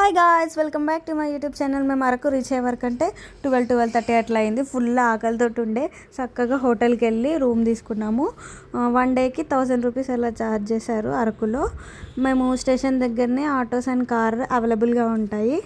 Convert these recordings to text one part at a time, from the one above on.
Hi guys, welcome back to my YouTube channel. మేము Araku reach అయ్యే వరకు అంటే 12:30 అట్లా అయింది. ఫుల్ ఆకలితో ఉండే చక్కగా హోటల్కి వెళ్ళి రూమ్ తీసుకున్నాము. 1 డేకి 1000 రూపీస్ అలా ఛార్జ్ చేశారు అరకులో. మేము స్టేషన్ దగ్గరనే ఆటోస్ అండ్ కార్ అవైలబుల్గా ఉంటాయి.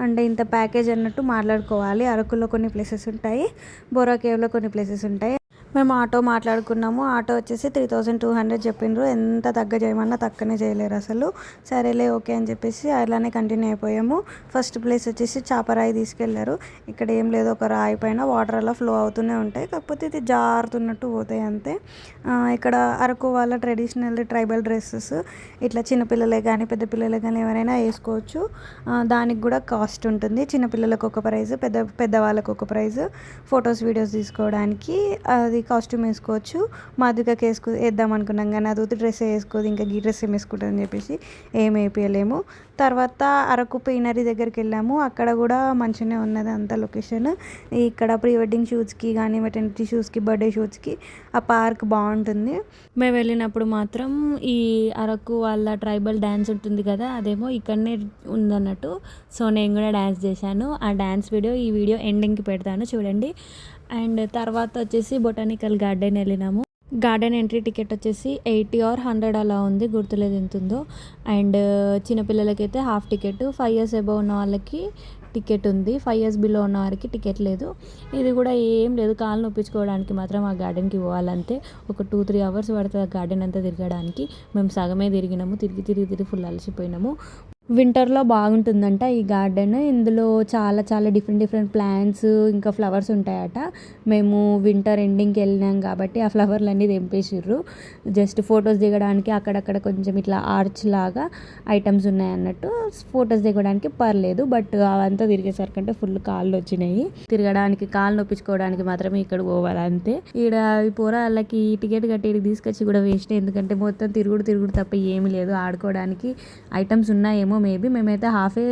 అంటే ఇంత ప్యాకేజ్ అన్నట్టు మాట్లాడుకోవాలి. అరకులో కొన్ని ప్లేసెస్ ఉంటాయి, బొర్రా కేవ్లో కొన్ని ప్లేసెస్ ఉంటాయి. మేము ఆటో మాట్లాడుకున్నాము. ఆటో వచ్చేసి 3200 చెప్పిండ్రు. ఎంత తగ్గ చేయమన్నా తక్కనే చేయలేరు అసలు. సరేలే ఓకే అని చెప్పేసి అలానే కంటిన్యూ అయిపోయాము. ఫస్ట్ ప్లేస్ వచ్చేసి చాపరాయి తీసుకెళ్లారు. ఇక్కడ ఏం లేదు, ఒక రాయి పైన వాటర్ అలా ఫ్లో అవుతూనే ఉంటాయి, కాకపోతే ఇది జారుతున్నట్టు పోతాయి అంతే. ఇక్కడ అరకు వాళ్ళ ట్రెడిషనల్ ట్రైబల్ డ్రెస్సెస్ ఇట్లా చిన్నపిల్లలే కానీ పెద్ద పిల్లలే కానీ ఎవరైనా వేసుకోవచ్చు. దానికి కూడా కాస్ట్ ఉంటుంది. చిన్నపిల్లలకు ఒక ప్రైజ్, పెద్దవాళ్ళకు ఒక ప్రైజ్. ఫొటోస్ వీడియోస్ తీసుకోవడానికి అది కాస్ట్యూమ్ వేసుకోవచ్చు. మాదికకి వేద్దాం అనుకున్నాం కానీ అది డ్రెస్ వేసుకోదు, ఇంకా గీ డ్రెస్ ఏం వేసుకుంటుంది అని చెప్పేసి ఏం వేయలేము. తర్వాత అరకు పీనరీ దగ్గరికి వెళ్ళాము. అక్కడ కూడా మంచిగానే ఉన్నది అంత లొకేషన్. ఇక్కడ ప్రీ వెడ్డింగ్ షూట్స్కి కానీ మెటర్నిటీ షూట్స్కి బర్త్డే షూట్స్కి ఆ పార్క్ బాగుంటుంది. మేము వెళ్ళినప్పుడు మాత్రం ఈ అరకు వాళ్ళ ట్రైబల్ డ్యాన్స్ ఉంటుంది కదా, అదేమో ఇక్కడనే ఉందన్నట్టు. సో నేను కూడా డ్యాన్స్ చేశాను. ఆ డ్యాన్స్ వీడియో ఈ వీడియో ఎండింగ్కి పెడతాను, చూడండి. అండ్ తర్వాత వచ్చేసి బొటానికల్ గార్డెన్ వెళ్ళినాము. గార్డెన్ ఎంట్రీ టికెట్ వచ్చేసి 80 or 100 అలా ఉంది, గుర్తులేదు ఎంత ఉందో. అండ్ చిన్నపిల్లలకైతే హాఫ్ టికెట్, 5 years అబవ్ ఉన్న వాళ్ళకి టికెట్ ఉంది, 5 years బిలో ఉన్న వారికి టికెట్ లేదు. ఇది కూడా ఏం లేదు, కాళ్ళు నొప్పించుకోవడానికి మాత్రం ఆ గార్డెన్కి పోవాలంటే. ఒక 2-3 hours పడుతుంది ఆ గార్డెన్ అంతా తిరగడానికి. మేము సగమే తిరిగినాము, తిరిగి ఫుల్ అలసిపోయినాము. వింటర్లో బాగుంటుందంట ఈ గార్డెన్. ఇందులో చాలా డిఫరెంట్ ప్లాంట్స్ ఇంకా ఫ్లవర్స్ ఉంటాయట. మేము వింటర్ ఎండింగ్కి వెళ్ళినాం కాబట్టి ఆ ఫ్లవర్లు అన్నీ తెంపేసిర్రు. జస్ట్ ఫొటోస్ దిగడానికి అక్కడక్కడ కొంచెం ఇట్లా ఆర్చ్ లాగా ఐటమ్స్ ఉన్నాయన్నట్టు. ఫొటోస్ దిగడానికి పర్లేదు, బట్ అవంతా తిరిగేసరికంటే ఫుల్ కాళ్ళు వచ్చినాయి. తిరగడానికి కాళ్ళు నొప్పించుకోవడానికి మాత్రమే ఇక్కడ పోవాలి అంతే. ఈడ ఈ పోరాళ్ళకి టికెట్ కట్టి తీసుకొచ్చి కూడా వేస్ట్, ఎందుకంటే మొత్తం తిరుగుడు తప్ప ఏమీ లేదు. ఆడుకోవడానికి ఐటమ్స్ ఉన్నాయేమో మేబీ. మేమైతే హాఫే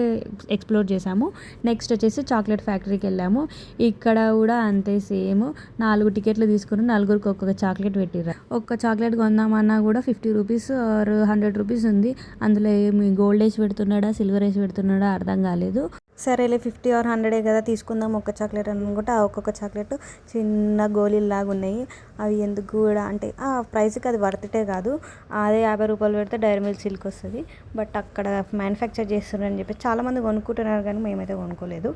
ఎక్స్ప్లోర్ చేసాము. నెక్స్ట్ వచ్చేసి చాక్లెట్ ఫ్యాక్టరీకి వెళ్ళాము. ఇక్కడ కూడా అంతే సేమ్. 4 టికెట్లు తీసుకుని 4గురికి ఒక్కొక్క చాక్లెట్ పెట్టిర్రు. ఒక్క చాక్లెట్ కొందామన్నా కూడా 50 రూపీస్ ఆర్ 100 రూపీస్ ఉంది. అందులో ఏమి గోల్డ్ వేసి పెడుతున్నాడా సిల్వర్ వేసి పెడుతున్నాడా అర్థం కాలేదు. సరేలే 50 or 100 కదా తీసుకుందాం ఒక్క చాక్లెట్ అని అనుకుంటే ఆ ఒక్కొక్క చాక్లెట్ చిన్న గోళీలాగా ఉన్నాయి. అవి ఎందుకు కూడా అంటే ఆ ప్రైస్కి అది వర్తిటే కాదు. అదే 50 రూపాయలు పెడితే డైరీ మిల్క్ సిల్క్ వస్తుంది. బట్ అక్కడ మ్యానుఫ్యాక్చర్ చేస్తున్నారని చెప్పి చాలామంది కొనుక్కుంటున్నారు, కానీ మేమైతే కొనుక్కోలేదు.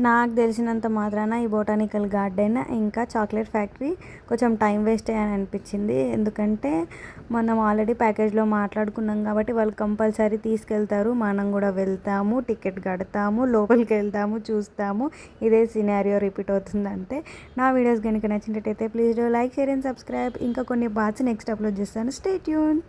నాకు తెలిసినంత మాత్రాన ఈ బొటానికల్ గార్డెన్ ఇంకా చాక్లెట్ ఫ్యాక్టరీ కొంచెం టైం వేస్ట్ అని అనిపించింది. ఎందుకంటే మనం ఆల్రెడీ ప్యాకేజ్లో మాట్లాడుకున్నాం కాబట్టి వాళ్ళు కంపల్సరీ తీసుకెళ్తారు. మనం కూడా వెళ్తాము, టికెట్ కడతాము, లోపలికి వెళ్తాము, చూస్తాము. ఇదే సినారియో రిపీట్ అవుతుంది అంతే. నా వీడియోస్ కనుక నచ్చినట్టయితే please do like, share and subscribe. ఇంకా కొన్ని పార్ట్స్ నెక్స్ట్ అప్లోడ్ చేస్తాను. Stay tune.